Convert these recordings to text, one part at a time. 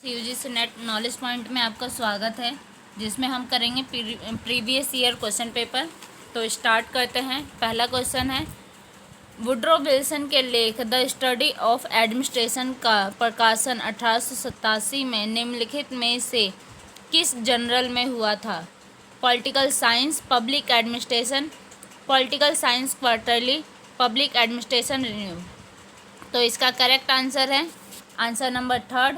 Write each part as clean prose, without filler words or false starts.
UGC net knowledge point में आपका स्वागत है, जिसमें हम करेंगे प्रीवियस ईयर क्वेश्चन पेपर। तो स्टार्ट करते हैं। पहला क्वेश्चन है, वुड्रो विल्सन के लेख द स्टडी ऑफ एडमिनिस्ट्रेशन का प्रकाशन 1887 में निम्नलिखित में से किस जर्नल में हुआ था? Political science, public administration, political science quarterly, public administration review. तो इसका करेक्ट आंसर है answer number third,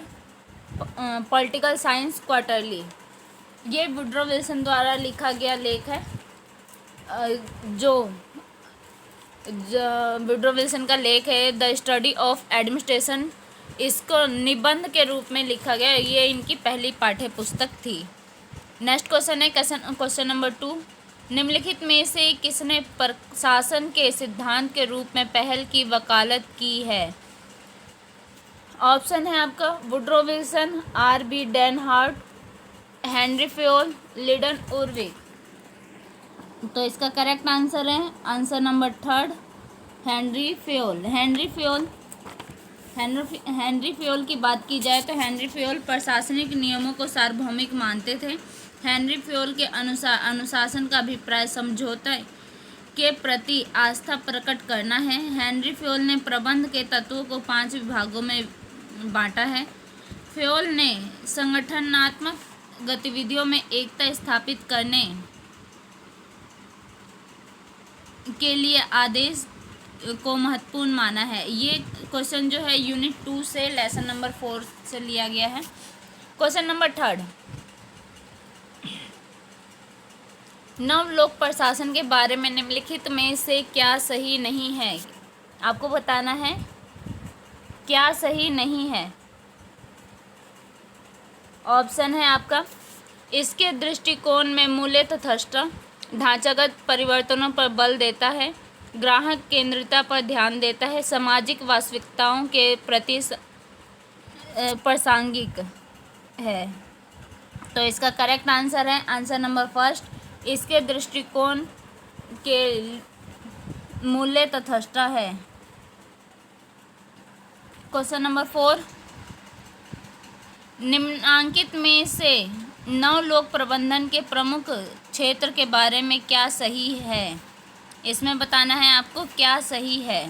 political science quarterly. ये वुड्रो विल्सन द्वारा लिखा गया लेख है। जो वुड्रो विल्सन का लेख है द स्टडी ऑफ एडमिनिस्ट्रेशन, इसको निबंध के रूप में लिखा गया। ये इनकी पहली पाठ्य पुस्तक थी। नेक्स्ट क्वेश्चन है क्वेश्चन नंबर 2, निम्नलिखित में से किसने प्रशासन के सिद्धांत के रूप में पहल की वकालत की है? ऑप्शन है आपका Woodrow Wilson, R B. Denhardt, Henry Fayol, Lyndall Urwick. तो इसका करेक्ट आंसर है answer number third, Henry Fayol. Henry Fayol की बात की जाए तो हेनरी फेयोल प्रशासनिक नियमों को सार्वभौमिक मानते थे। हेनरी फेयोल के अनुसार अनुशासन का अभिप्राय समझौते के प्रति आस्था प्रकट करना है। हेनरी फेयोल ने प्रबंध के तत्वों को 5 विभागों में बांटा है। फेयोल ने संगठनात्मक गतिविधियों में एकता स्थापित करने के लिए आदेश को महत्वपूर्ण माना है। ये क्वेश्चन जो है यूनिट 2 से लेसन नंबर 4 से लिया गया है। क्वेश्चन नंबर 3, नव लोक प्रशासन के बारे में निम्नलिखित में से क्या सही नहीं है? आपको बताना है क्या सही नहीं है। ऑप्शन है आपका, इसके दृष्टिकोण में मूल्य तटस्थ ढांचागत परिवर्तनों पर बल देता है, ग्राहक केंद्रिता पर ध्यान देता है, सामाजिक वास्तविकताओं के प्रति प्रासंगिक है। तो इसका करेक्ट आंसर है आंसर नंबर फर्स्ट, इसके दृष्टिकोण के मूल्य तटस्थ है। क्वेश्चन नंबर 4, निम्नांकित में से नव लोक प्रबंधन के प्रमुख क्षेत्र के बारे में क्या सही है? इसमें बताना है आपको क्या सही है।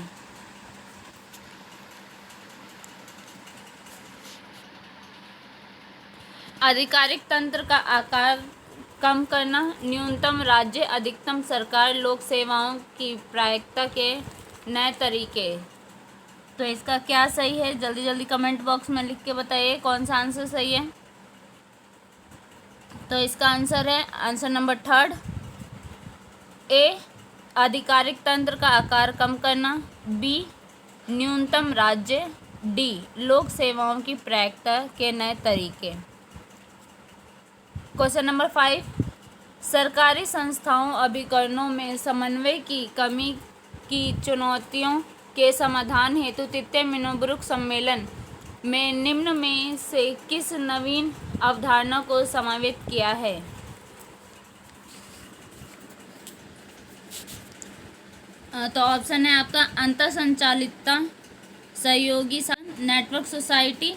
आधिकारिक तंत्र का आकार कम करना, न्यूनतम राज्य अधिकतम सरकार, लोक सेवाओं की प्रायिकता के नए तरीके। तो इसका क्या सही है? जल्दी जल्दी कमेंट बॉक्स में लिख के बताइए कौन सा आंसर सही है। तो इसका आंसर है आंसर नंबर थर्ड, ए आधिकारिक तंत्र का आकार कम करना, बी न्यूनतम राज्य, डी लोक सेवाओं की प्रायिकता के नए तरीके। क्वेश्चन नंबर 5, सरकारी संस्थाओं अभिकरणों में समन्वय की कमी की चुनौतियों के समाधान हेतु तृतीय मिनोब्रुक सम्मेलन में निम्न में से किस नवीन अवधारणा को समावित किया है? तो ऑप्शन है आपका अंतर संचालितता, सहयोगी नेटवर्क सोसाइटी,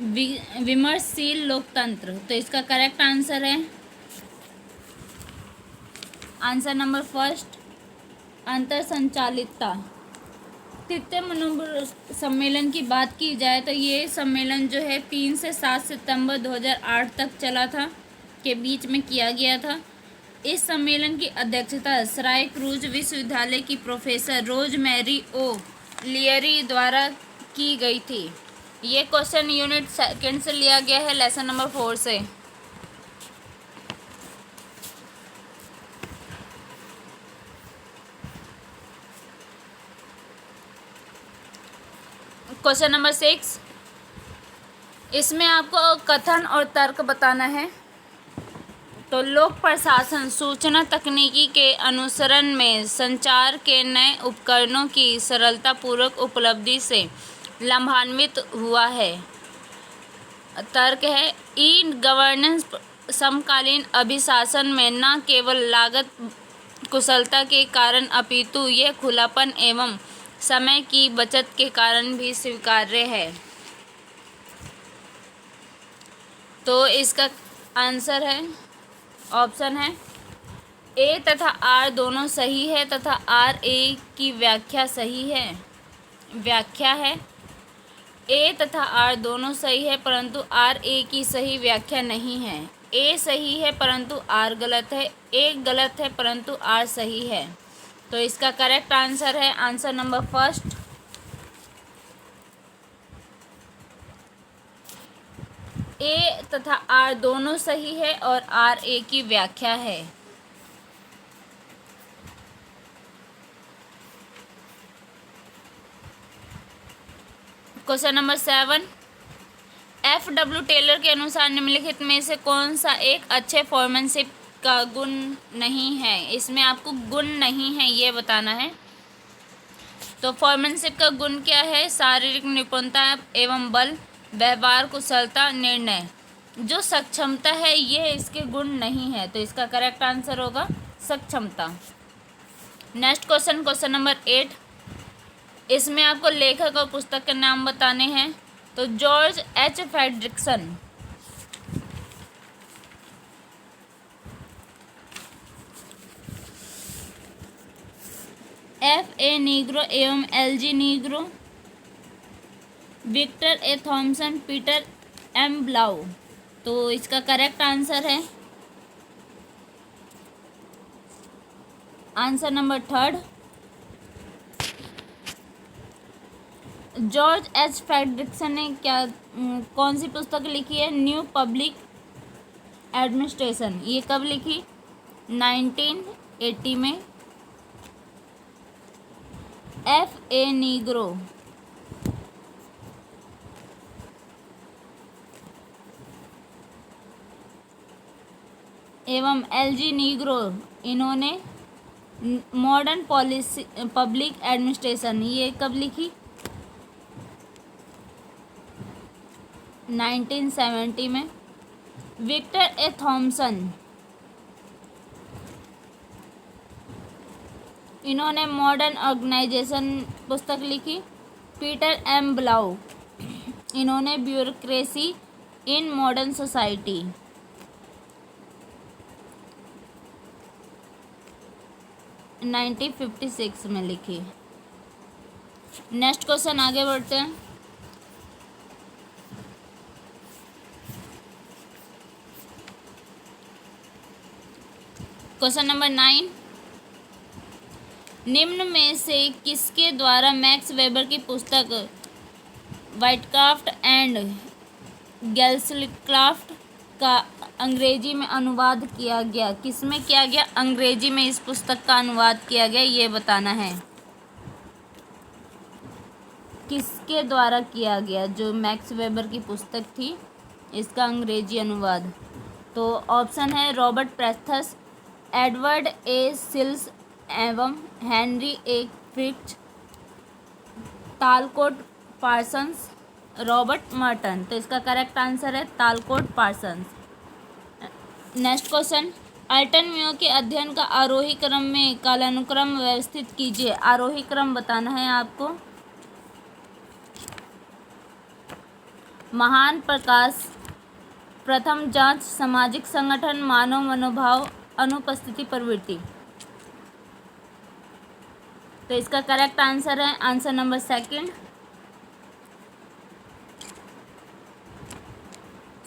विमर्शशील लोकतंत्र। तो इसका करेक्ट आंसर है आंसर नंबर फर्स्ट, अंतर संचालितता। तृतीय मिनोब्रुक सम्मेलन की बात की जाए तो ये सम्मेलन जो है 3 से 7 सितंबर 2008 तक चला था के बीच में किया गया था। इस सम्मेलन की अध्यक्षता सराय क्रूज विश्वविद्यालय की प्रोफेसर रोज मैरी ओ लियरी द्वारा की गई थी। ये क्वेश्चन यूनिट 2 से लिया गया है, लेसन नंबर 4 से। क्वेश्चन नंबर 6, इसमें आपको कथन और तर्क बताना है। तो लोक प्रशासन सूचना तकनीकी के अनुसरण में संचार के नए उपकरणों की सरलतापूर्वक उपलब्धि से लाभान्वित हुआ है। तर्क है, ई गवर्नेंस समकालीन अभिशासन में न केवल लागत कुशलता के कारण अपितु यह खुलापन एवं समय की बचत के कारण भी स्वीकार्य है। तो इसका आंसर है, ऑप्शन है ए तथा आर दोनों सही है तथा आर ए की व्याख्या सही है। व्याख्या है ए तथा आर दोनों सही है परंतु आर ए की सही व्याख्या नहीं है। ए सही है परंतु आर गलत है, ए गलत है परंतु आर सही है। तो इसका करेक्ट आंसर है आंसर नंबर फर्स्ट, ए तथा आर दोनों सही है और आर ए की व्याख्या है। Question number 7, F.W. टेलर के अनुसार निम्नलिखित में से कौन सा एक अच्छे फॉर्मनशिप का गुण नहीं है। इसमें आपको गुण नहीं है ये बताना है। तो फॉर्मनशिप का गुण क्या है? शारीरिक निपुणता एवं बल, व्यवहार, कुशलता, निर्णय। जो सक्षमता है ये इसके गुण नहीं है, तो इसका करेक्ट आंसर होगा सक्षमता। नेक्स्ट क्वेश्चन, क्वेश्चन नंबर 8, इसमें आपको लेखक और पुस्तक के नाम बताने हैं। तो George H Frederiksen, F.A. Negro एवं L.G. नीग्रो, विक्टर ए थॉमसन, पीटर एम ब्लाउ। तो इसका करेक्ट आंसर है answer number 3, George H Frederiksen ने कौन सी पुस्तक लिखी है? New public administration. ये कब लिखी? 1980 में। F.A. नीग्रो एवं L.G. नीग्रो, इन्होंने मॉडर्न पॉलिसी पब्लिक एडमिनिस्ट्रेशन, ये कब लिखी? 1970 में। विक्टर ए थॉमसन, इन्होंने मॉडर्न ऑर्गेनाइजेशन पुस्तक लिखी। पीटर एम ब्लाउ, इन्होंने bureaucracy in modern society. Nineteen 1956 में लिखी। नेक्स्ट क्वेश्चन आगे बढ़ते हैं। क्वेश्चन नंबर 9, निम्न में से किसके द्वारा मैक्स वेबर की पुस्तक व्हाइटक्राफ्ट एंड गैल्सक्राफ्ट का अंग्रेजी में अनुवाद किया गया? किसमें किया गया? अंग्रेजी में इस पुस्तक का अनुवाद किया गया, ये बताना है। किसके द्वारा किया गया? जो मैक्स वेबर की पुस्तक थी इसका अंग्रेजी अनुवाद। तो ऑप्शन है रॉबर्ट प्रेस्थस, एडवर्ड ए सिल्स एवं Henry A Finch, Talcott Parsons, Robert Merton. तो इसका करेक्ट आंसर है Talcott Parsons. Next question, Elton Mayo के अध्ययन का आरोही क्रम में कालानुक्रम व्यवस्थित कीजिए। आरोही क्रम बताना है आपको। महान प्रकाश, प्रथम जांच, सामाजिक संगठन, मानव मनोभाव, अनुपस्थिति प्रवृत्ति। तो इसका करेक्ट आंसर है answer number 2,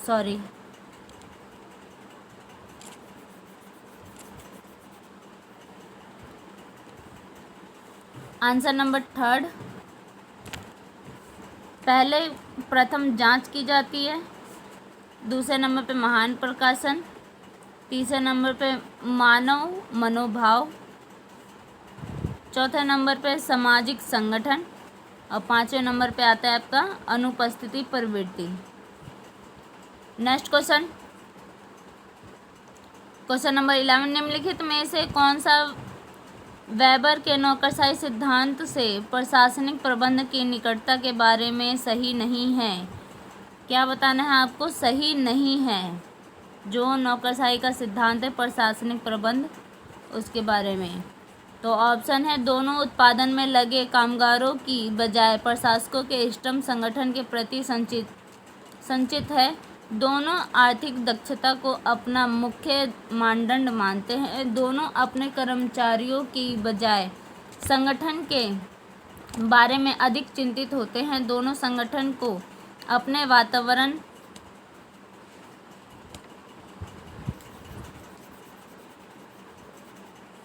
sorry answer number 3। पहले प्रथम जांच की जाती है, दूसरे नंबर पे महान प्रकाशन, तीसरे नंबर पे मानव मनोभाव, चौथे नंबर पे सामाजिक संगठन और पांचवें नंबर पे आता है आपका अनुपस्थिति प्रवृत्ति। नेक्स्ट क्वेश्चन, क्वेश्चन नंबर 11, निम्नलिखित में से कौन सा वेबर के नौकरशाही सिद्धांत से प्रशासनिक प्रबंध की निकटता के बारे में सही नहीं है? क्या बताना है आपको? सही नहीं है। जो नौकरशाही का सिद्धांत है प्रशासनिक प्रबंध, उसके बारे में। तो ऑप्शन है दोनों उत्पादन में लगे कामगारों की बजाय प्रशासकों के इष्टतम संगठन के प्रति संचित है। दोनों आर्थिक दक्षता को अपना मुख्य मानदंड मानते हैं। दोनों अपने कर्मचारियों की बजाय संगठन के बारे में अधिक चिंतित होते हैं। दोनों संगठन को अपने वातावरण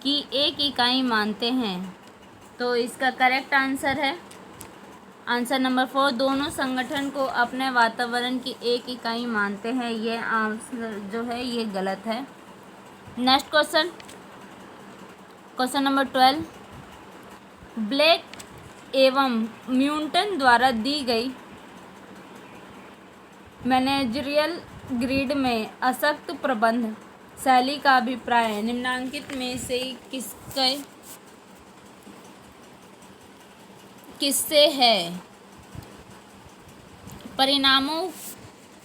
की एक इकाई मानते हैं। तो इसका करेक्ट आंसर है आंसर नंबर 4, दोनों संगठन को अपने वातावरण की एक इकाई मानते हैं। ये आंसर जो है ये गलत है। Next question, question number 12, Blake एवं न्यूटन द्वारा दी गई मैनेजरियल ग्रिड में असक्त प्रबंध शैली का अभिप्राय निम्नलिखित में से किससे है? परिणामों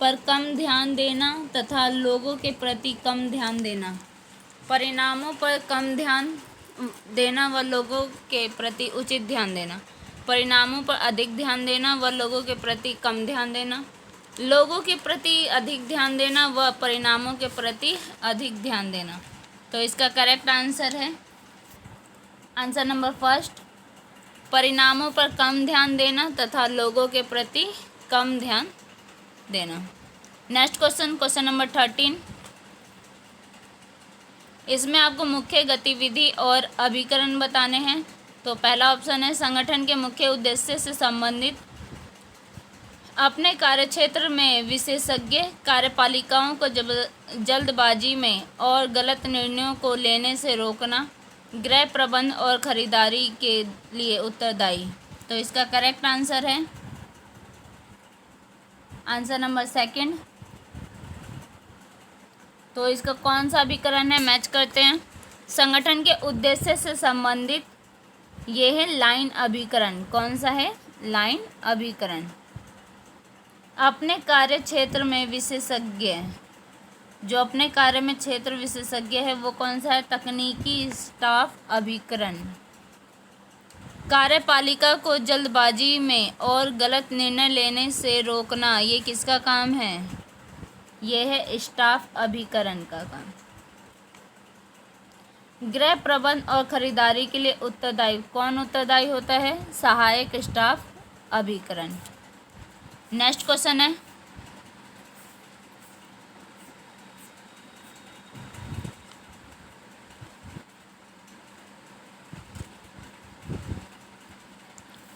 पर कम ध्यान देना तथा लोगों के प्रति कम ध्यान देना। परिणामों पर कम ध्यान देना व लोगों के प्रति उचित ध्यान देना। परिणामों पर अधिक ध्यान देना व लोगों के प्रति कम ध्यान देना। लोगों के प्रति अधिक ध्यान देना व परिणामों के प्रति अधिक ध्यान देना। तो इसका करेक्ट आंसर है आंसर नंबर 1, परिणामों पर कम ध्यान देना तथा लोगों के प्रति कम ध्यान देना। नेक्स्ट क्वेश्चन, क्वेश्चन नंबर 13, इसमें आपको मुख्य गतिविधि और अभिकरण बताने हैं। तो पहला ऑप्शन है संगठन के मुख्य उद्देश्य से संबंधित अपने कार्यक्षेत्र में विशेषज्ञ कार्यपालिकाओं को जल्दबाजी में और गलत निर्णयों को लेने से रोकना, गृह प्रबंध और खरीदारी के लिए उत्तरदायी। तो इसका करेक्ट आंसर है आंसर नंबर 2। तो इसका कौन सा अभिकरण है, मैच करते हैं। संगठन के उद्देश्य से संबंधित ये है लाइन अभिकरण। कौन सा है? लाइन अभिकरण। अपने कार्य क्षेत्र में विशेषज्ञ, जो अपने कार्य में क्षेत्र विशेषज्ञ है वो कौन सा है? तकनीकी स्टाफ अभिकरण। कार्यपालिका को जल्दबाजी में और गलत निर्णय लेने से रोकना, ये किसका काम है? ये है स्टाफ अभिकरण का काम। गृह प्रबंध और खरीदारी के लिए उत्तरदायी, कौन उत्तरदायी होता है? सहायक स्टाफ अभिकरण। नेक्स्ट क्वेश्चन है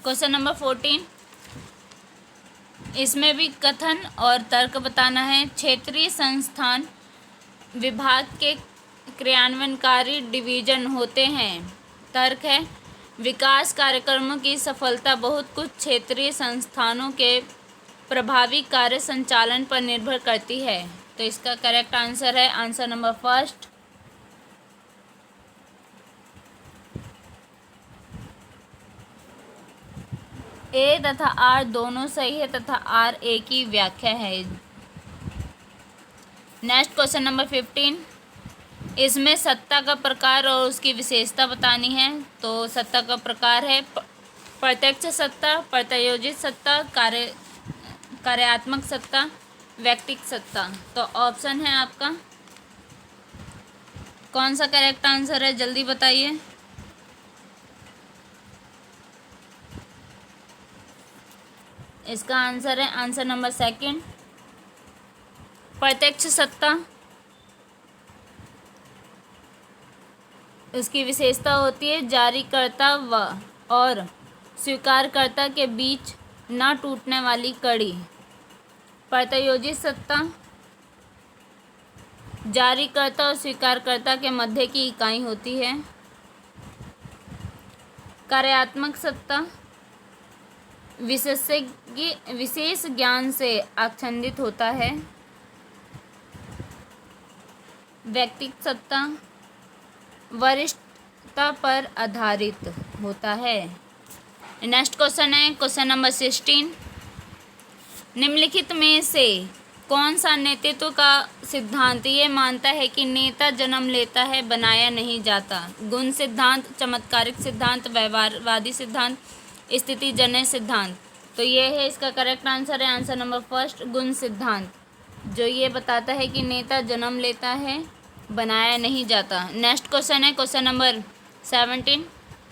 क्वेश्चन नंबर 14, इसमें भी कथन और तर्क बताना है। क्षेत्रीय संस्थान विभाग के क्रियान्वयनकारी डिवीजन होते हैं। तर्क है विकास कार्यक्रमों की सफलता बहुत कुछ क्षेत्रीय संस्थानों के प्रभावी कार्य संचालन पर निर्भर करती है। तो इसका करेक्ट आंसर है आंसर नंबर 1। ए तथा आर दोनों सही है तथा आर ए की व्याख्या है। नेक्स्ट क्वेश्चन नंबर 15, इसमें सत्ता का प्रकार और उसकी विशेषता बतानी है। तो सत्ता का प्रकार है प्रत्यक्ष सत्ता, प्रत्यायोजित सत्ता, कार्यात्मक सत्ता, व्यक्तिगत सत्ता। तो ऑप्शन है आपका कौन सा करेक्ट आंसर है, जल्दी बताइए। इसका आंसर है आंसर नंबर 2, प्रत्यक्ष सत्ता। उसकी विशेषता होती है जारीकर्ता व और स्वीकारकर्ता के बीच न टूटने वाली कड़ी। प्रत्यायोजित सत्ता जारीकर्ता और स्वीकारकर्ता के मध्य की इकाई होती है। कार्यात्मक सत्ता विशेष ज्ञान से आच्छादित होता है। व्यक्तिगत सत्ता वरिष्ठता पर आधारित होता है। नेक्स्ट क्वेश्चन है क्वेश्चन नंबर 16, निम्नलिखित में से कौन सा नेतृत्व का सिद्धांत ये मानता है कि नेता जन्म लेता है, बनाया नहीं जाता? गुण सिद्धांत, चमत्कारिक सिद्धांत, व्यवहारवादी सिद्धांत, स्थितिजन्य सिद्धांत। तो ये है इसका करेक्ट आंसर है आंसर नंबर 1, गुण सिद्धांत। जो ये बताता है कि नेता जन्म लेता है, बनाया नहीं जाता। नेक्स्ट क्वेश्चन है क्वेश्चन नंबर 17।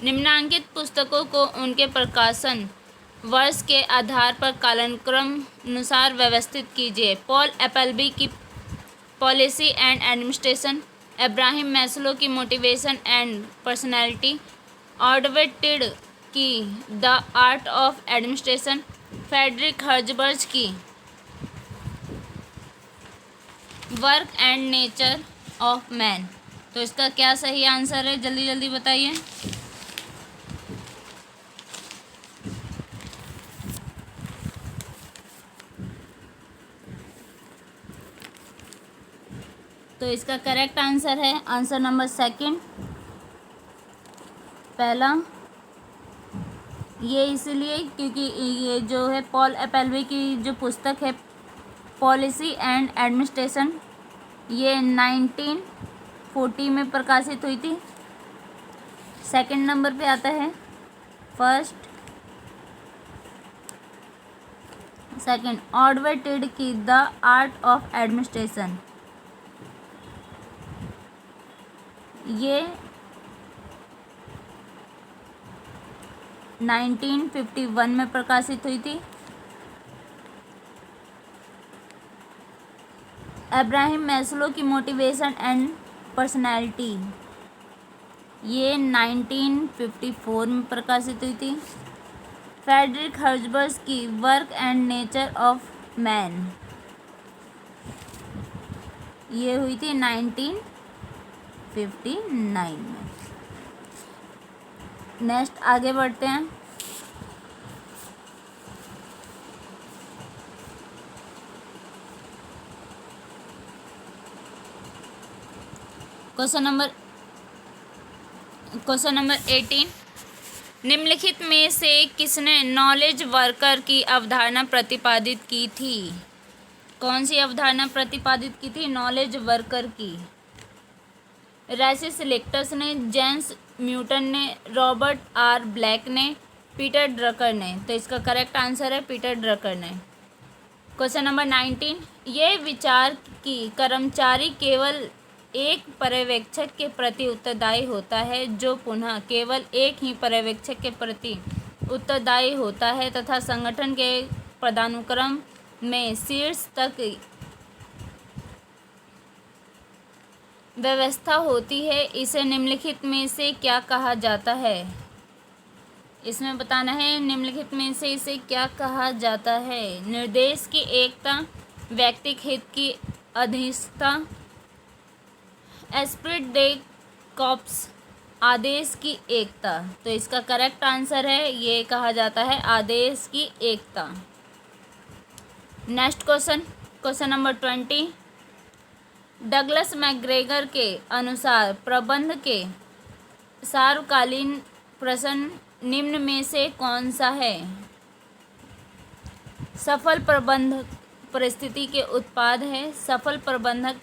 निम्नांकित पुस्तकों को उनके प्रकाशन वर्ष के आधार पर कालानुक्रम अनुसार व्यवस्थित कीजिए। पॉल एपलबी की policy and administration, Abraham Maslow की motivation and personality, Ordway Tead की the art of administration, Frederick Herzberg की work and nature of man. तो इसका क्या सही आंसर है, जल्दी जल्दी बताइए। तो इसका करेक्ट आंसर है आंसर नंबर 2 पहला। ये इसलिए क्योंकि ये जो है पॉल एपलबी की जो पुस्तक है पॉलिसी एंड एडमिनिस्ट्रेशन, ये 1940 में प्रकाशित हुई थी। सेकंड नंबर पे आता है फर्स्ट सेकंड ऑडवर्ड टिड की द आर्ट ऑफ एडमिनिस्ट्रेशन, ये 1951 में प्रकाशित हुई थी। अब्राहम मैस्लो की मोटिवेशन एंड पर्सनैलिटी, ये 1954 में प्रकाशित हुई थी। फ्रेडरिक हर्जबर्ग की work and nature of man, ये हुई थी 1959 में। नेक्स्ट आगे बढ़ते हैं। Question number 18। निम्नलिखित में से किसने नॉलेज वर्कर की अवधारणा प्रतिपादित की थी? कौन सी अवधारणा प्रतिपादित की थी नॉलेज वर्कर की? रैसिस लेक्टस ने, जेम्स न्यूटन ने, रॉबर्ट आर ब्लैक ने, पीटर ड्रकर ने। तो इसका करेक्ट आंसर है पीटर ड्रकर ने। Question number 19। ये विचार कि कर्मचारी केवल एक पर्यवेक्षक के प्रति उत्तरदायी होता है, जो पुनः केवल एक ही पर्यवेक्षक के प्रति उत्तरदायी होता है तथा संगठन के पदानुक्रम में शीर्ष तक व्यवस्था होती है, इसे निम्नलिखित में से क्या कहा जाता है? इसमें बताना है निम्नलिखित में से इसे क्या कहा जाता है। निर्देश की एकता, व्यक्तिगत हित की अधीनता, एस्पिरिट दे कॉर्प्स, आदेश की एकता। तो इसका करेक्ट आंसर है ये कहा जाता है आदेश की एकता। Next question number 20। Douglas McGregor के अनुसार प्रबंध के सार्वकालीन प्रश्न निम्न में से कौन सा है? सफल प्रबंधक परिस्थिति के उत्पाद है, सफल प्रबंधक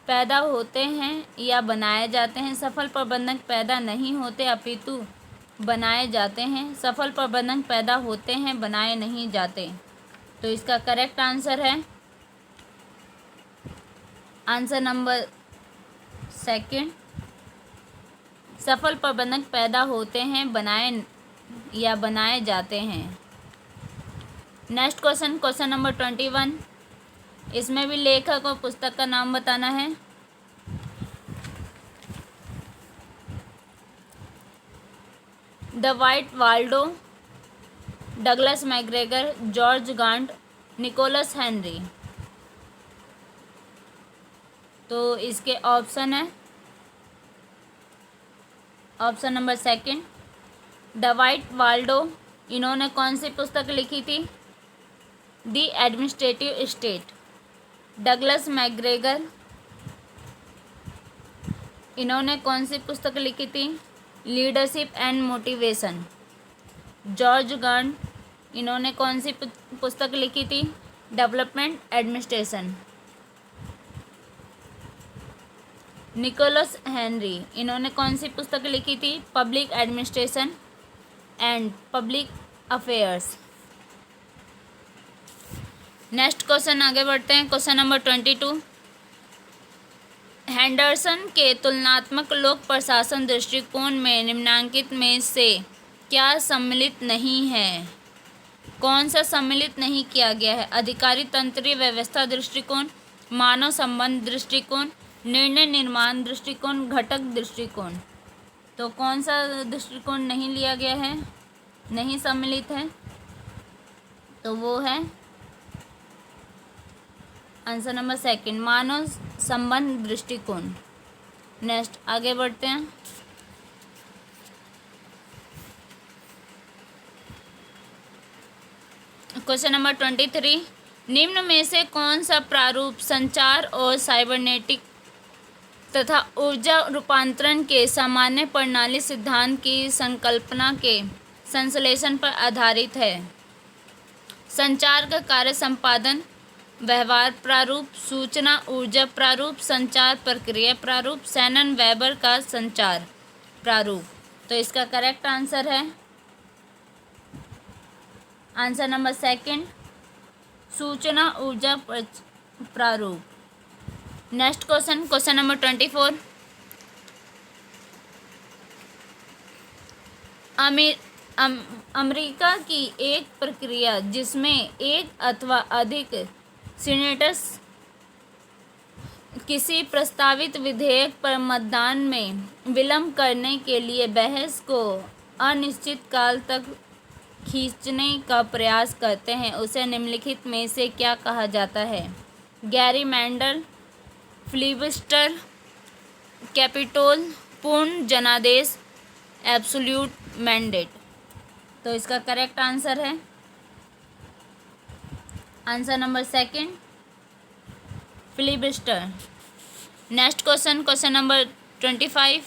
पैदा होते हैं या बनाए जाते हैं, सफल प्रबंधक पैदा नहीं होते अपितु बनाए जाते हैं, सफल प्रबंधक पैदा होते हैं बनाए नहीं जाते। तो इसका करेक्ट आंसर है आंसर नंबर 2, सफल प्रबंधक पैदा होते हैं बनाए जाते हैं। Next question number 21। इसमें भी लेखक और पुस्तक का नाम बताना है। Dwight Waldo, Douglas McGregor, George Gantt, Nicholas Henry. तो इसके ऑप्शन है option number 2 Dwight Waldo, इन्होंने कौन सी पुस्तक लिखी थी? The administrative state. Douglas McGregor, इन्होंने कौन सी पुस्तक लिखी थी? Leadership and motivation. George Gantt, इन्होंने कौन सी पुस्तक लिखी थी? Development administration. निकोलस हेनरी, इन्होंने कौन सी पुस्तक लिखी थी? Public administration and public affairs. Next question आगे बढ़ते हैं। Question number 22। हेंडरसन के तुलनात्मक लोक प्रशासन दृष्टिकोण में निम्नलिखित में से क्या सम्मिलित नहीं है? कौन सा सम्मिलित नहीं किया गया है? अधिकारी तंत्रीय व्यवस्था दृष्टिकोण, मानव संबंध दृष्टिकोण, निर्णय निर्माण दृष्टिकोण, घटक दृष्टिकोण। तो कौन सा दृष्टिकोण नहीं लिया गया है, नहीं सम्मिलित है? तो वो है आंसर नंबर सेकंड, मानव संबंध दृष्टिकोण। नेक्स्ट आगे बढ़ते हैं। Question number 23। निम्न में से कौन सा प्रारूप संचार और साइबरनेटिक तथा ऊर्जा रूपांतरण के सामान्य प्रणाली सिद्धांत की संकल्पना के संश्लेषण पर आधारित है? संचार का कार्य संपादन, व्यवहार प्रारूप, सूचना ऊर्जा प्रारूप, संचार प्रक्रिया प्रारूप, शैनन वेबर का संचार प्रारूप। तो इसका करेक्ट आंसर है आंसर नंबर सेकंड, सूचना ऊर्जा प्रारूप। Next question, question number 24। America की एक प्रक्रिया जिसमें एक अथवा अधिक सीनेटर्स किसी प्रस्तावित विधेयक पर मतदान में विलंब करने के लिए बहस को अनिश्चित काल तक खींचने का प्रयास करते हैं, उसे निम्नलिखित में से क्या कहा जाता है? गैरीमैंडर, फिलिबस्टर, कैपिटोल, पूर्ण जनादेश, एब्सोल्यूट मैंडेट। तो इसका करेक्ट आंसर है answer number second, filibuster. Next question, question number 25।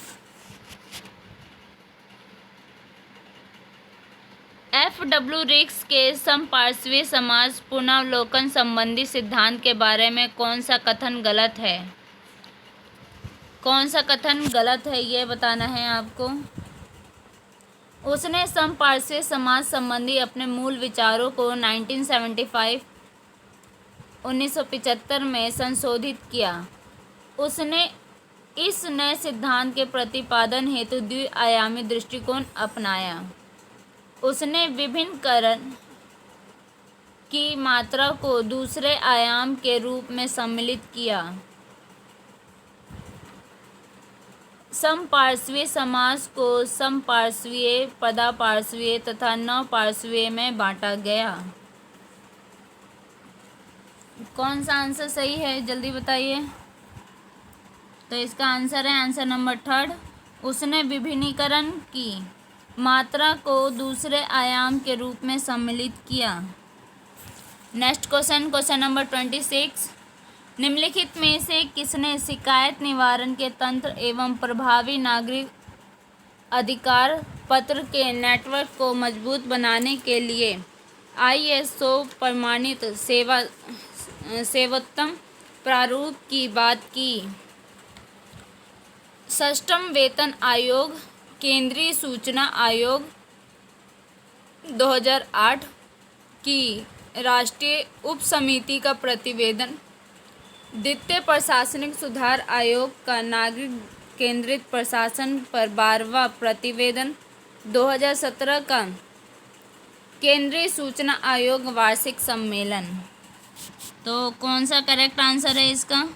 F.W. रिक्स के समपार्श्वीय समाज पुनर्वलोकन संबंधी सिद्धांत के बारे में कौन सा कथन गलत है? कौन सा कथन गलत है ये बताना है आपको। उसने समपार्श्वीय समाज संबंधी अपने मूल विचारों को 1975 में संशोधित किया। उसने इस नए सिद्धांत के प्रतिपादन हेतु द्विआयामी दृष्टिकोण अपनाया। उसने विभिन्न करण की मात्रा को दूसरे आयाम के रूप में सम्मिलित किया। समपार्श्वीय समास को समपार्श्वीय, पदापार्श्वीय तथा नवपार्श्वीय में बांटा गया। कौन सा आंसर सही है जल्दी बताइए। तो इसका आंसर है आंसर नंबर थर्ड, उसने विभिन्नीकरण की मात्रा को दूसरे आयाम के रूप में सम्मिलित किया। Next question, question number 26। निम्नलिखित में से किसने शिकायत निवारण के तंत्र एवं प्रभावी नागरिक अधिकार पत्र के नेटवर्क को मजबूत बनाने के लिए ISO प्रमाणित सेवोत्तम प्रारूप की बात की? षष्ठम वेतन आयोग, केंद्रीय सूचना आयोग, 2008 की राष्ट्रीय उप समिति का प्रतिवेदन, द्वितीय प्रशासनिक सुधार आयोग का नागरिक केंद्रित प्रशासन पर 12वां प्रतिवेदन, 2017 का केंद्रीय सूचना आयोग वार्षिक सम्मेलन। तो कौन सा करेक्ट आंसर है इसका?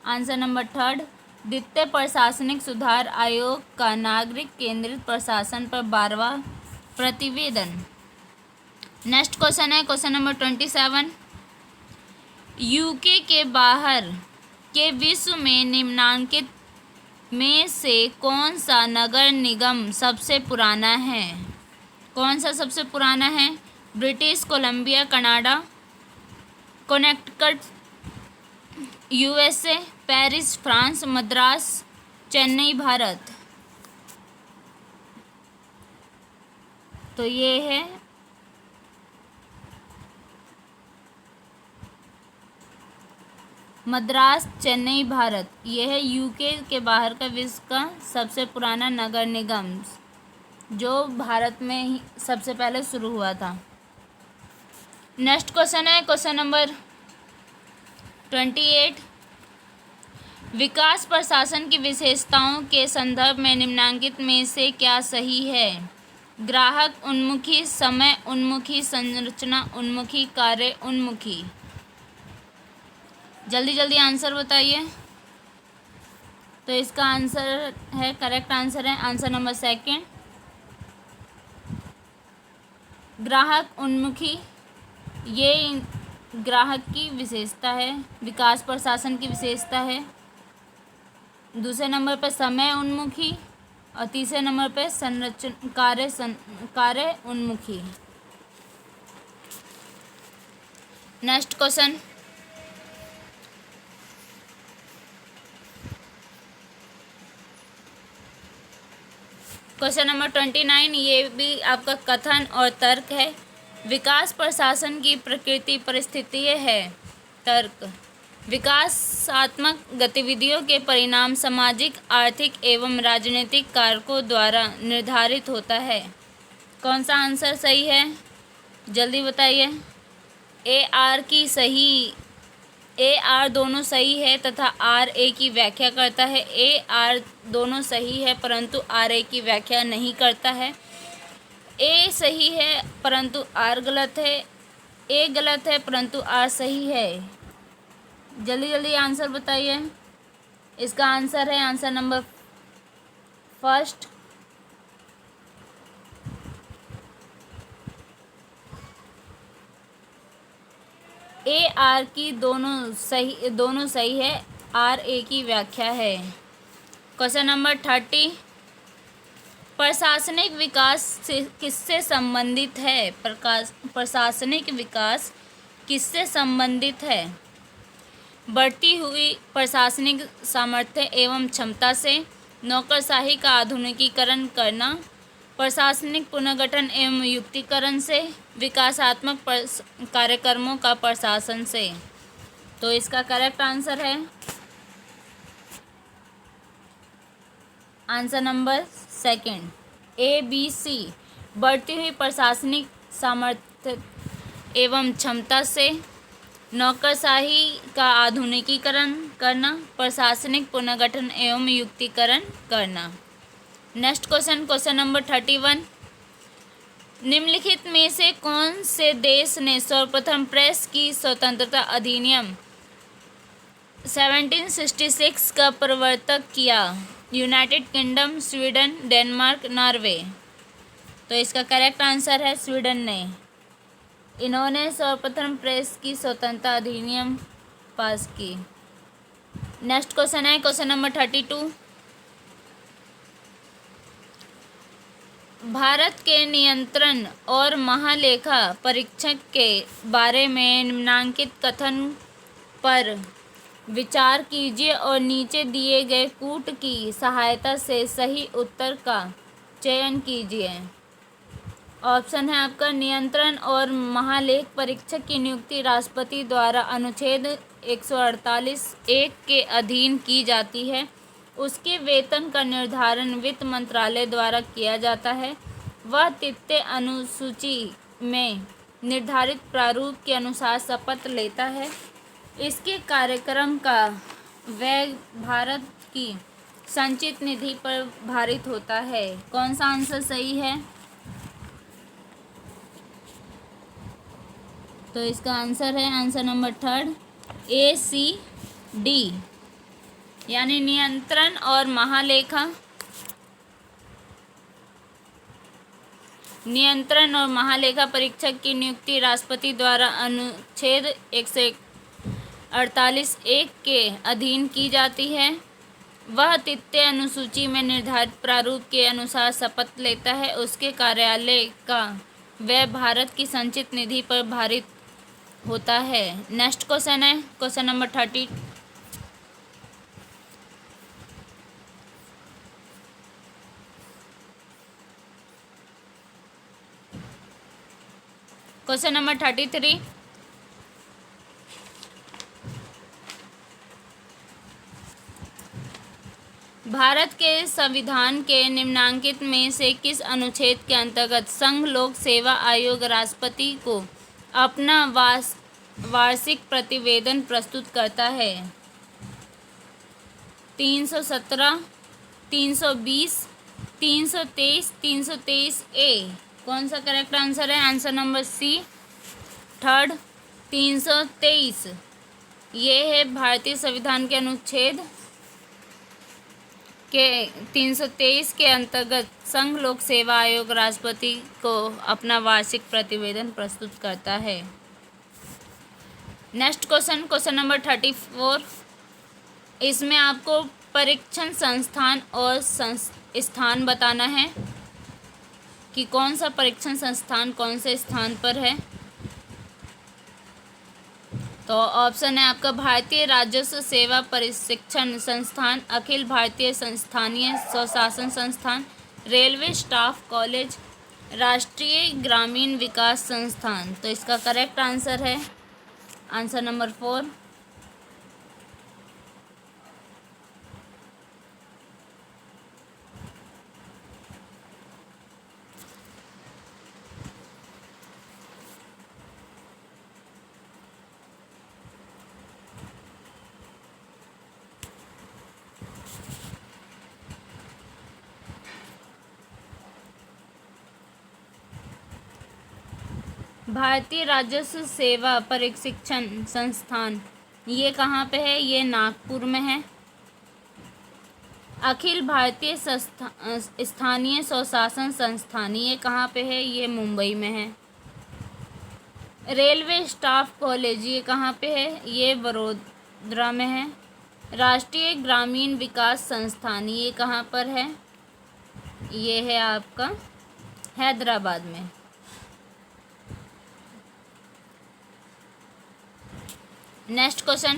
आंसर नंबर थर्ड, द्वितीय प्रशासनिक सुधार आयोग का नागरिक केंद्रित प्रशासन पर 12वां प्रतिवेदन। नेक्स्ट क्वेश्चन है क्वेश्चन नंबर 27। यूके के बाहर के विश्व में निम्नलिखित में से कौन सा नगर निगम सबसे पुराना है? कौन सा सबसे पुराना है? British Columbia Canada, Connecticut USA, Paris France, Madras Chennai Bharat. तो ये है मद्रास चेन्नई भारत। यह है यूके के बाहर का विश्व का सबसे पुराना नगर निगम जो भारत में ही सबसे पहले शुरू हुआ था। नेक्स्ट क्वेश्चन है क्वेश्चन नंबर 28। विकास प्रशासन की विशेषताओं के संदर्भ में निम्नलिखित में से क्या सही है? ग्राहक उन्मुखी, समय उन्मुखी, संरचना उन्मुखी, कार्य उन्मुखी। जल्दी जल्दी आंसर बताइए। तो इसका आंसर है, करेक्ट आंसर है आंसर नंबर सेकंड, ग्राहक उन्मुखी। ये ग्राहक की विशेषता है, विकास प्रशासन की विशेषता है। दूसरे नंबर पर समय उन्मुखी और तीसरे नंबर पर कार्य उन्मुखी। Next question, question number 29। ये भी आपका कथन और तर्क है। विकास प्रशासन की प्रकृति परिस्थिति है। तर्क, विकासात्मक गतिविधियों के परिणाम सामाजिक, आर्थिक एवं राजनीतिक कारकों द्वारा निर्धारित होता है। कौन सा आंसर सही है? जल्दी बताइए। ए आर दोनों सही है तथा आर ए की व्याख्या करता है। ए आर दोनों सही है परंतु आर ए की व्याख्या नहीं करता है। ए सही है परंतु आर गलत है। ए गलत है परंतु आर सही है। जल्दी जल्दी आंसर बताइए। इसका आंसर है answer number first, A R की दोनों सही है, आर ए की व्याख्या है। Question number 30। प्रशासनिक विकास से किससे संबंधित है? प्रशासनिक विकास किससे संबंधित है? बढ़ती हुई प्रशासनिक सामर्थ्य एवं क्षमता से, नौकरशाही का आधुनिकीकरण करना, प्रशासनिक पुनर्गठन एवं युक्तिकरण से, विकासात्मक कार्यक्रमों का प्रशासन से। तो इसका करेक्ट आंसर है answer number second, A B C. बढ़ती हुई प्रशासनिक सामर्थ्य एवं क्षमता से, नौकरशाही का आधुनिकीकरण करना, प्रशासनिक पुनर्गठन एवं युक्तिकरण करना। Next question, question number 31। निम्नलिखित में से कौन से देश ने सर्वप्रथम प्रेस की स्वतंत्रता अधिनियम 1766 का प्रवर्तक किया? United kingdom, Sweden, Denmark, Norway. तो इसका करेक्ट आंसर है स्वीडन ने। इन्होंने सर्वप्रथम प्रेस की स्वतंत्रता अधिनियम पास की। नेक्स्ट क्वेश्चन है क्वेश्चन नंबर 32। भारत के नियंत्रण और महालेखा परीक्षक के बारे में निम्नलिखित कथन पर विचार कीजिए और नीचे दिए गए कूट की सहायता से सही उत्तर का चयन कीजिए। ऑप्शन है आपका, नियंत्रण और महालेख परीक्षक की नियुक्ति राष्ट्रपति द्वारा अनुच्छेद 148(1) के अधीन की जाती है। उसके वेतन का निर्धारण वित्त मंत्रालय द्वारा किया जाता है। वह तृतीय अनुसूची में निर्धारित प्रारूप के अनुसार शपथ लेता है। इसके कार्यक्रम का व्यय भारत की संचित निधि पर भारित होता है। कौन सा आंसर सही है? तो इसका आंसर है आंसर नंबर थर्ड, ए सी डी, यानी नियंत्रण और महालेखा। नियंत्रण और महालेखा परीक्षक की नियुक्ति राष्ट्रपति द्वारा अनुच्छेद 148(1) के अधीन की जाती है। वह तृतीय अनुसूची में निर्धारित प्रारूप के अनुसार शपथ लेता है। उसके कार्यालय का व्यय भारत की संचित निधि पर भारित होता है। नेक्स्ट क्वेश्चन है question number 30। Question number 33। Bharat के संविधान के निम्नलिखित में से किस अनुच्छेद के अंतर्गत संघ लोक सेवा आयोग राष्ट्रपति को अपना वार्षिक प्रतिवेदन प्रस्तुत करता है? 317, 320, 323, 323 ए। कौन सा करेक्ट आंसर है? Answer number C, third, 323। ये है भारतीय संविधान के अनुच्छेद के 323 के अंतर्गत संघ लोक सेवा आयोग राष्ट्रपति को अपना वार्षिक प्रतिवेदन प्रस्तुत करता है। Next question, question number 34। इसमें आपको परीक्षण संस्थान और स्थान बताना है कि कौन सा परीक्षण संस्थान कौन से स्थान पर है। तो ऑप्शन है आपका भारतीय राजस्व सेवा प्रशिक्षण संस्थान, अखिल भारतीय स्थानीय स्वशासन संस्थान, रेलवे स्टाफ कॉलेज, राष्ट्रीय ग्रामीण विकास संस्थान। तो इसका करेक्ट आंसर है आंसर नंबर 4, भारतीय राजस्व सेवा प्रशिक्षण संस्थान ये कहाँ पे है? ये नागपुर में है। अखिल भारतीय स्थानीय स्वशासन संस्थान ये कहाँ पे है? ये मुंबई में है। रेलवे स्टाफ कॉलेज ये कहाँ पे है? ये वडोदरा में है। राष्ट्रीय ग्रामीण विकास संस्थान ये कहाँ पर है? ये है आपका हैदराबाद में। Next question,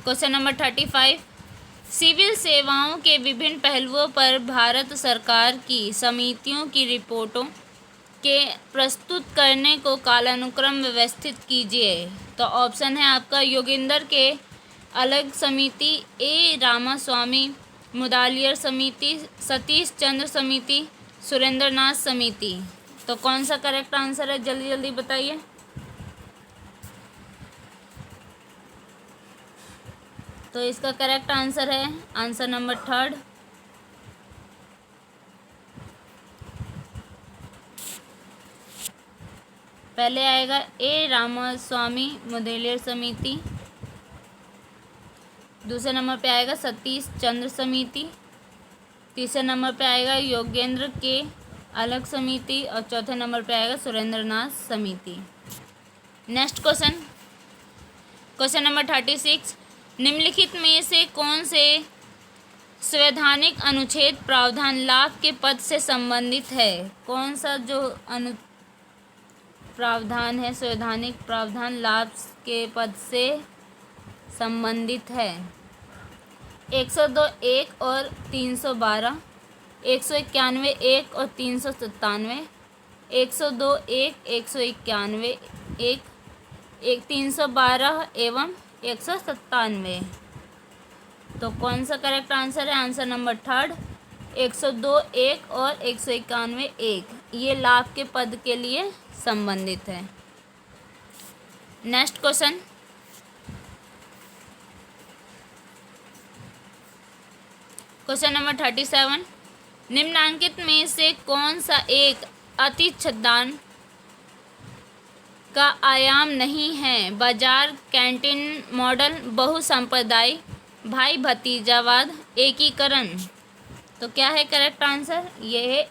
question number 35। Civil सेवाओं के विभिन्न पहलुओं पर भारत सरकार की समितियों की रिपोर्टों के प्रस्तुत करने को कालानुक्रम व्यवस्थित कीजिए। तो ऑप्शन है आपका योगेंद्र के अलग समिति, ए रामास्वामी मुदालियर समिति, सतीश चंद्र समिति, सुरेंद्र नाथ समिति। तो कौन सा करेक्ट आंसर है? जल्दी जल्दी बताइए। तो इसका करेक्ट आंसर है आंसर नंबर 3, पहले आएगा ए रामास्वामी मुदलियार समिति, दूसरे नंबर पे आएगा सतीश चंद्र समिति, तीसरे नंबर पे आएगा योगेंद्र के अलग समिति और चौथे नंबर पे आएगा सुरेंद्र नाथ समिति। Next question, question number 36। निम्नलिखित में से कौन से संवैधानिक अनुच्छेद प्रावधान लाभ के पद से संबंधित है? कौन सा जो प्रावधान है संवैधानिक प्रावधान लाभ के पद से संबंधित है? 102 1 और 312, 191 1 और 397, 102 1, 191 1, 312 एवं 197। तो कौन सा करेक्ट आंसर है? आंसर नंबर 3, 102 1 और 191 1 ये लाभ के पद के लिए संबंधित है। Next question, question number 37। निम्नांकित में से कौन सा एक अतिच्छद्दान का आयाम नहीं है? बाजार, कैंटीन मॉडल, बहुसंप्रदाय, भाई भतीजावाद, एकीकरण। तो क्या है करेक्ट आंसर? ये है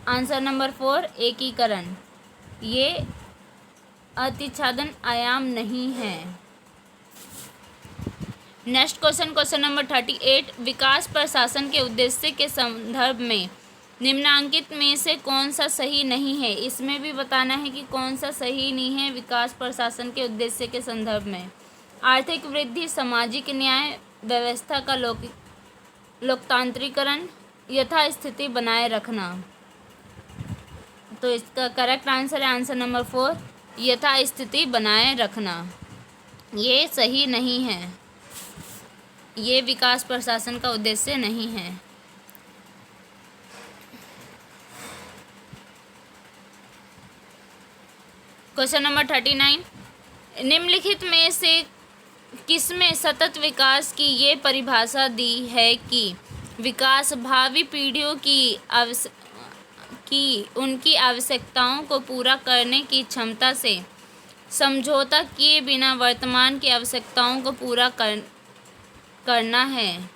आंसर नंबर 4, एकीकरण। ये अतिच्छादन आयाम नहीं है। Next question, question number 38। विकास प्रशासन के उद्देश्य के संदर्भ में निम्नांकित में से कौन सा सही नहीं है? इसमें भी बताना है कि कौन सा सही नहीं है विकास प्रशासन के उद्देश्य के संदर्भ में। आर्थिक वृद्धि, सामाजिक न्याय, व्यवस्था का लोकतांत्रिकरण, यथास्थिति बनाए रखना। तो इसका करेक्ट आंसर है आंसर नंबर 4, यथास्थिति बनाए रखना। ये सही नहीं है, ये विकास प्रशासन का उद्देश्य नहीं है। क्वेश्चन नंबर 39, निम्नलिखित में से किसमें सतत विकास की ये परिभाषा दी है कि विकास भावी पीढ़ियों की उनकी आवश्यकताओं को पूरा करने की क्षमता से समझौता किए बिना वर्तमान की आवश्यकताओं को पूरा करना है।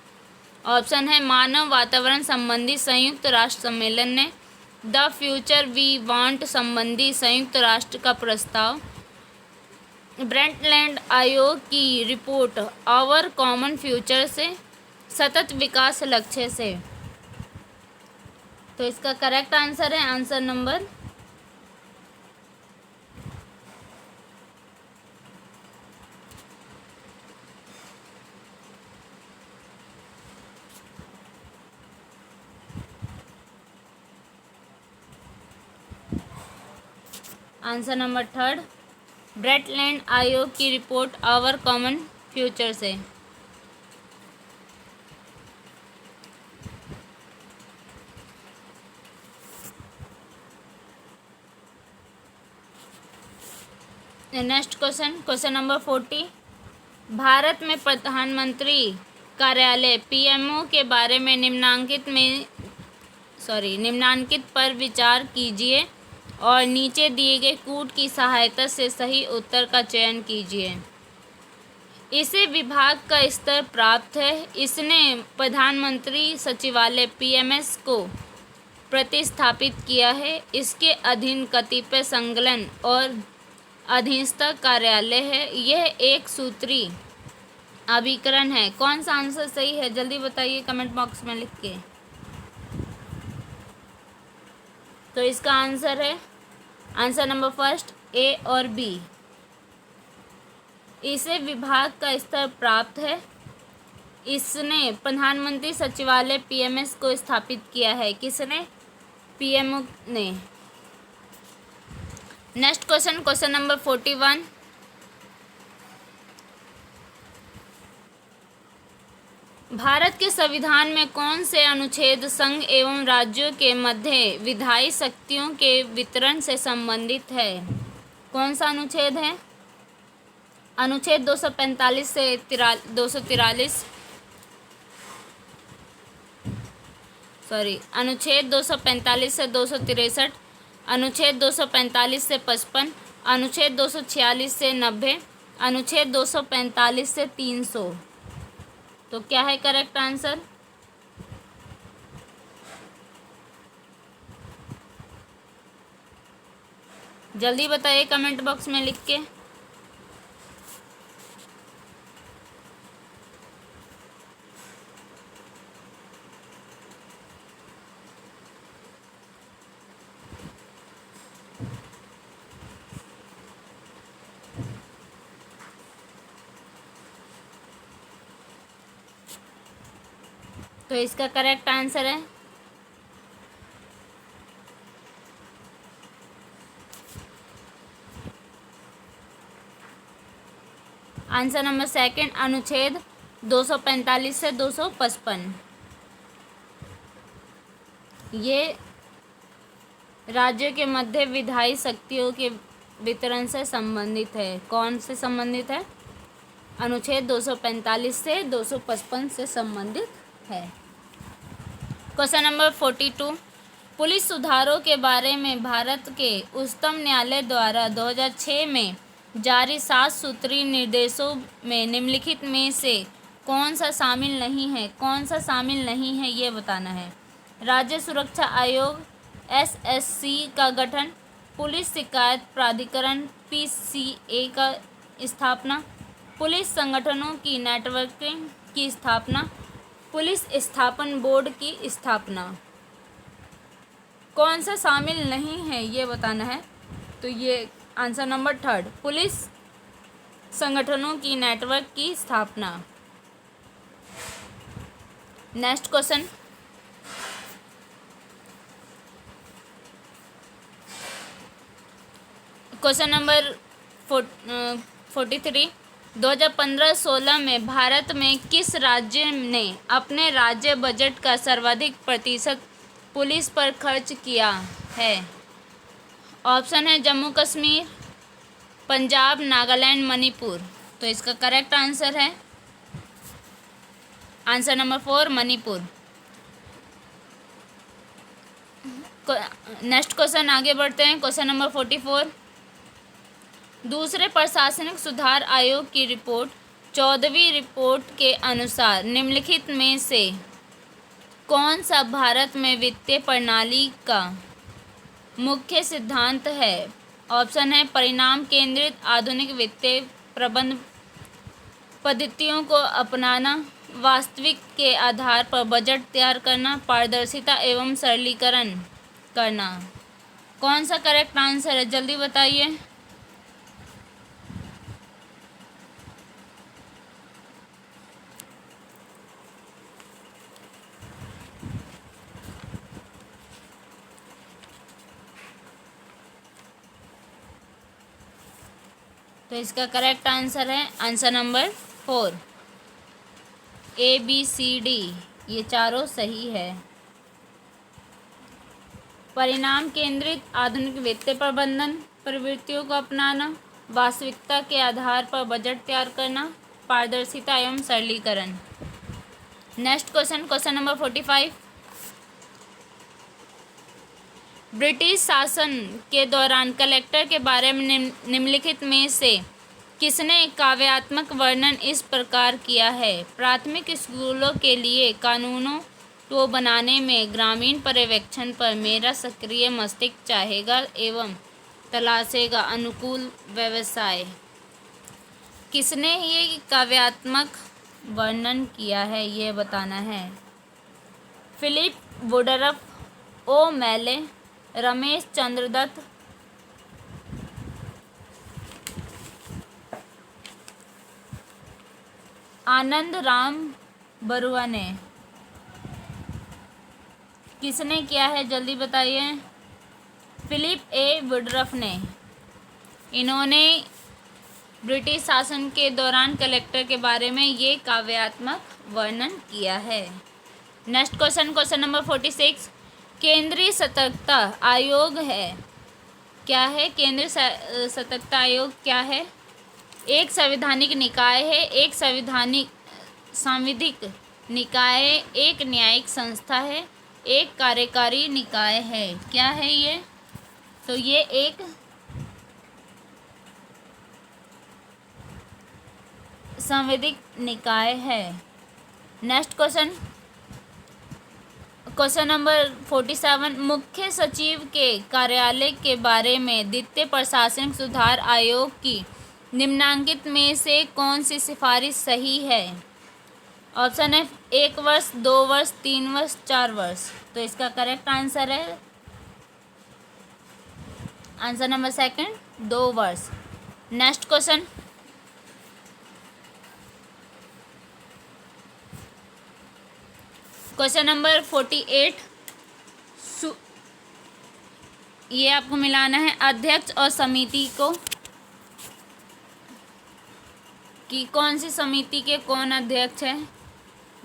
ऑप्शन है मानव वातावरण संबंधी संयुक्त राष्ट्र सम्मेलन ने द फ्यूचर वी वांट संबंधी संयुक्त राष्ट्र का प्रस्ताव, ब्रेंटलैंड आयोग की रिपोर्ट आवर कॉमन फ्यूचर से, सतत विकास लक्ष्य से। तो इसका करेक्ट आंसर है answer number answer number third, Brundtland आयोग की रिपोर्ट आवर कॉमन फ्यूचर से। नेक्स्ट क्वेश्चन नंबर 40, भारत में प्रधानमंत्री कार्यालय पीएमओ के बारे में निम्नांकित पर विचार कीजिए और नीचे दिए गए कूट की सहायता से सही उत्तर का चयन कीजिए। इसे विभाग का स्तर प्राप्त है। इसने प्रधानमंत्री सचिवालय पीएमएस को प्रतिस्थापित किया है। इसके अधीन कतिपय संलग्न और अधीनस्थ कार्यालय है। यह एक सूत्री अभिकरण है। कौन सा आंसर सही है जल्दी बताइए कमेंट बॉक्स में लिख के। तो इसका आंसर है आंसर नंबर फर्स्ट ए और बी। इसे विभाग का स्तर प्राप्त है। इसने प्रधानमंत्री सचिवालय पीएमएस को स्थापित किया है। किसने? पीएमओ ने। नेक्स्ट क्वेश्चन नंबर 41, भारत के संविधान में कौन से अनुच्छेद संघ एवं राज्यों के मध्य विधायी शक्तियों के वितरण से संबंधित है? कौन सा अनुच्छेद है? अनुच्छेद 245 से 243 अनुच्छेद 245 से 263, अनुच्छेद 245 से 55, अनुच्छेद 246 से 90, अनुच्छेद 245 से 300। तो क्या है करेक्ट आंसर? जल्दी बताइए कमेंट बॉक्स में लिख के। तो इसका करेक्ट आंसर है आंसर नंबर सेकंड, अनुच्छेद 245 से 255। ये राज्यों के मध्य विधायी शक्तियों के वितरण से संबंधित है। कौन से संबंधित है? अनुच्छेद 245 से 255 से संबंधित है। क्वेश्चन नंबर 42, पुलिस सुधारों के बारे में भारत के उच्चतम न्यायालय द्वारा 2006 में जारी 7 सूत्री निर्देशों में निम्नलिखित में से कौन सा शामिल नहीं है? कौन सा शामिल नहीं है ये बताना है। राज्य सुरक्षा आयोग एसएससी का गठन, पुलिस शिकायत प्राधिकरण पीसीए का स्थापना, पुलिस संगठनों की नेटवर्किंग की स्थापना, पुलिस स्थापन बोर्ड की स्थापना। कौन सा शामिल नहीं है ये बताना है। तो ये आंसर नंबर थर्ड, पुलिस संगठनों की नेटवर्क की स्थापना। नेक्स्ट क्वेश्चन नंबर 43, 2015-16 में भारत में किस राज्य ने अपने राज्य बजट का सर्वाधिक प्रतिशत पुलिस पर खर्च किया है? ऑप्शन है जम्मू कश्मीर, पंजाब, नागालैंड, मणिपुर। तो इसका करेक्ट आंसर है answer number 4 Manipur. Next question आगे बढ़ते हैं। Question number 44। दूसरे प्रशासनिक सुधार आयोग की रिपोर्ट 14वीं रिपोर्ट के अनुसार निम्नलिखित में से कौन सा भारत में वित्तीय प्रणाली का मुख्य सिद्धांत है? ऑप्शन है परिणाम केंद्रित आधुनिक वित्तीय प्रबंध पद्धतियों को अपनाना, वास्तविक के आधार पर बजट तैयार करना, पारदर्शिता एवं सरलीकरण करना। कौन सा करेक्ट आंसर है, जल्दी बताइए। तो इसका करेक्ट आंसर है आंसर नंबर 4 ABCD, ये चारों सही है। परिणाम केंद्रित आधुनिक वित्तीय प्रबंधन प्रवृत्तियों को अपनाना, वास्तविकता के आधार पर बजट तैयार करना, पारदर्शिता एवं सरलीकरण। Next question, question number 45। British शासन के दौरान कलेक्टर के बारे में निम्नलिखित में से किसने काव्यात्मक वर्णन इस प्रकार किया है? प्राथमिक स्कूलों के लिए कानूनों को बनाने में ग्रामीण पर्यवेक्षण पर मेरा सक्रिय मस्तिष्क चाहेगा एवं तलाशेगा अनुकूल व्यवसाय। किसने ये काव्यात्मक वर्णन किया है, ये बताना है। फिलिप वुडरफ, ओ मैले, रमेश चंद्र दत्त, आनंद राम बरुआ ने। किसने किया है, जल्दी बताइए। फिलिप ए वुडरफ ने। इन्होंने ब्रिटिश शासन के दौरान कलेक्टर के बारे में ये काव्यात्मक वर्णन किया है। Next question, question number 46। केंद्रीय सतर्कता आयोग है क्या है? केंद्रीय सतर्कता आयोग क्या है? एक संवैधानिक निकाय है, एक सांविधिक निकाय है, एक न्यायिक संस्था है, एक कार्यकारी निकाय है। क्या है ये? तो ये एक सांविधिक निकाय है। Next question, question number 47। मुख्य सचिव के कार्यालय के बारे में द्वितीय प्रशासनिक सुधार आयोग की निम्नांकित में से कौन सी सिफारिश सही है? ऑप्शन है 1 वर्ष, 2 वर्ष, 3 वर्ष, 4 वर्ष। तो इसका करेक्ट आंसर है आंसर नंबर 2 2 वर्ष। Next question, question number 48। ये आपको मिलाना है अध्यक्ष और समिति को कि कौन सी समिति के कौन अध्यक्ष है।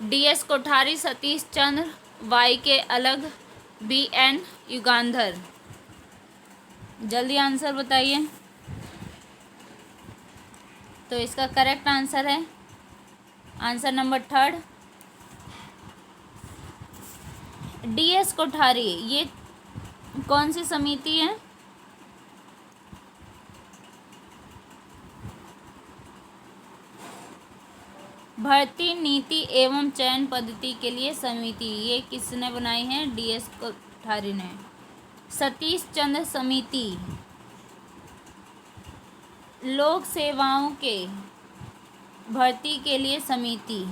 DS कोठारी, सतीश चंद्र, YK अलग, BN युगांधर। जल्दी आंसर बताइए। तो इसका करेक्ट आंसर है आंसर नंबर 3 DS कोठारी। ये कौन सी समिति है? भर्ती नीति एवं चयन पद्धति के लिए समिति। ये किसने बनाई है? DS कोठारी ने। सतीश चंद्र समिति लोक सेवाओं के भर्ती के लिए समिति।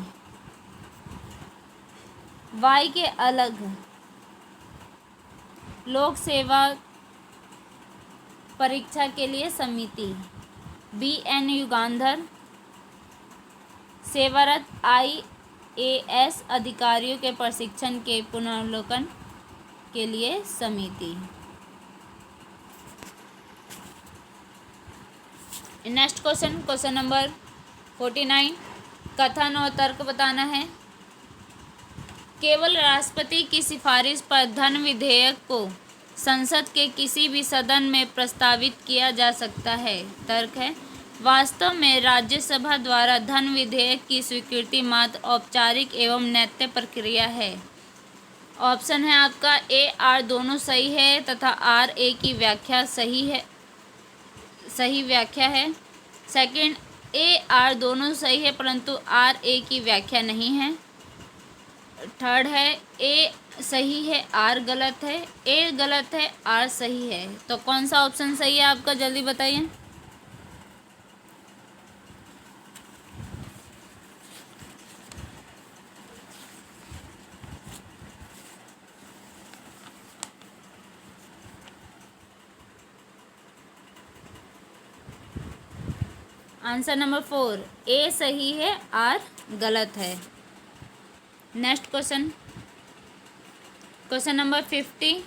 YK अलग लोक सेवा परीक्षा के लिए समिति। BN युगांधर सेवारत IAS अधिकारियों के प्रशिक्षण के पुनर्वलोकन के लिए समिति। Next question, question number 49। कथन और तर्क बताना है। केवल राष्ट्रपति की सिफारिश पर धन विधेयक को संसद के किसी भी सदन में प्रस्तावित किया जा सकता है। तर्क है, वास्तव में राज्यसभा द्वारा धन विधेयक की स्वीकृति मात्र औपचारिक एवं नैतिक प्रक्रिया है। ऑप्शन है आपका ए आर दोनों सही है तथा आर ए की व्याख्या सही व्याख्या है। सेकंड, ए आर दोनों सही है परंतु आर ए की व्याख्या नहीं है। थर्ड है, ए सही है आर गलत है, ए गलत है आर सही है। तो कौन सा ऑप्शन सही है आपका, जल्दी बताइए। आंसर नंबर 4 ए सही है आर गलत है। Next question, question number 50।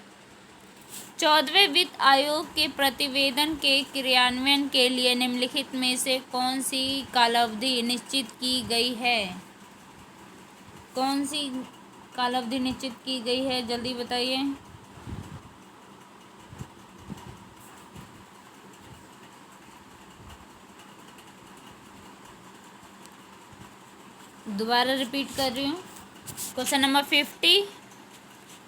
14वें वित्त आयोग के प्रतिवेदन के क्रियान्वयन के लिए निम्नलिखित में से कौन सी कालावधि निश्चित की गई है? कौन सी कालावधि निश्चित की गई है, जल्दी बताइए। दोबारा रिपीट कर रही हूँ। Question number 50।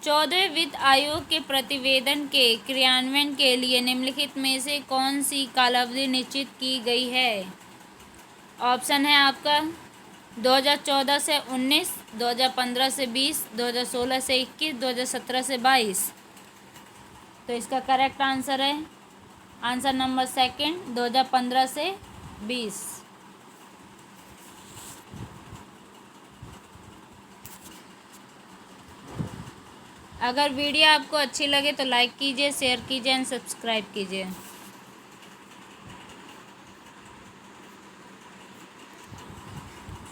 14वें वित्त आयोग के प्रतिवेदन के क्रियान्वयन के लिए निम्नलिखित में से कौन सी कालावधि निश्चित की गई है? ऑप्शन है आपका 2014 से 19, 2015 से 20, 2016 से 21, 2017 से 22। तो इसका करेक्ट आंसर है आंसर नंबर सेकंड 2015 से 20। अगर वीडियो आपको अच्छी लगे तो लाइक कीजिए, शेयर कीजिए एंड सब्सक्राइब कीजिए।